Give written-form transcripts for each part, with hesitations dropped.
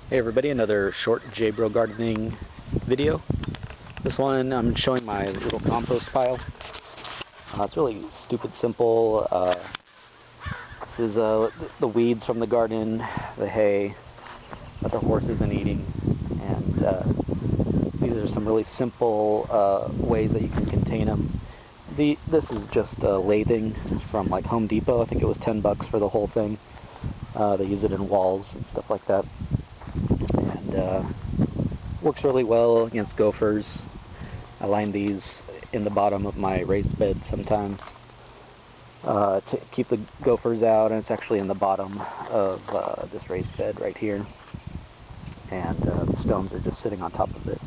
Hey everybody, another short J-Bro gardening video. This one I'm showing my little compost pile. It's really stupid simple. This is the weeds from the garden, the hay that the horse isn't eating, and these are some really simple ways that you can contain them. This is just lathing from like Home Depot. I think it was $10 for the whole thing. They use it in walls and stuff like that. And works really well against gophers. I line these in the bottom of my raised bed sometimes to keep the gophers out, and it's actually in the bottom of this raised bed right here, and the stones are just sitting on top of it.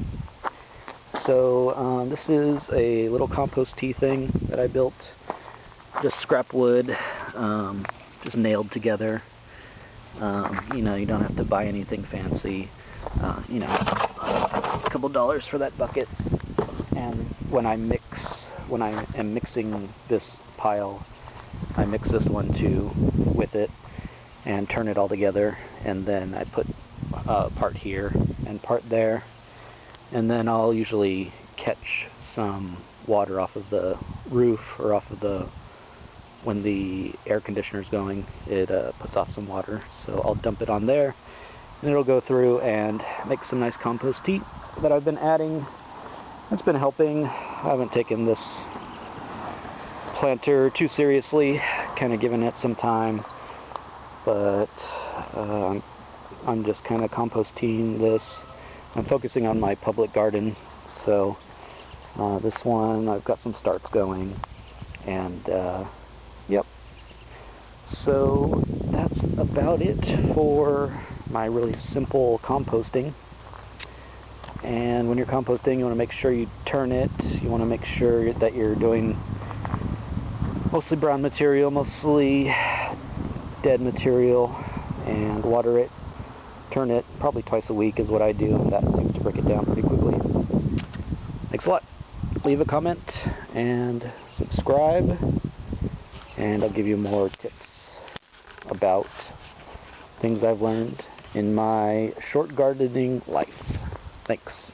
So this is a little compost tea thing that I built, just scrap wood, just nailed together. You know, you don't have to buy anything fancy. You know, a couple dollars for that bucket. And when I am mixing this pile, I mix this one too with it and turn it all together, and then I put part here and part there, and then I'll usually catch some water off of the roof or off of the when the air conditioner's going. It puts off some water, so I'll dump it on there, and it'll go through and make some nice compost tea that I've been adding. It's been helping. I haven't taken this planter too seriously, kind of given it some time, but I'm just kind of composting this. I'm focusing on my public garden, so this one I've got some starts going, and yep. So that's about it for my really simple composting. And when you're composting, you want to make sure you turn it. You want to make sure that you're doing mostly brown material, mostly dead material, and water it. Turn it probably twice a week is what I do, and that seems to break it down pretty quickly. Thanks a lot. Leave a comment and subscribe, and I'll give you more tips about things I've learned in my short gardening life. Thanks.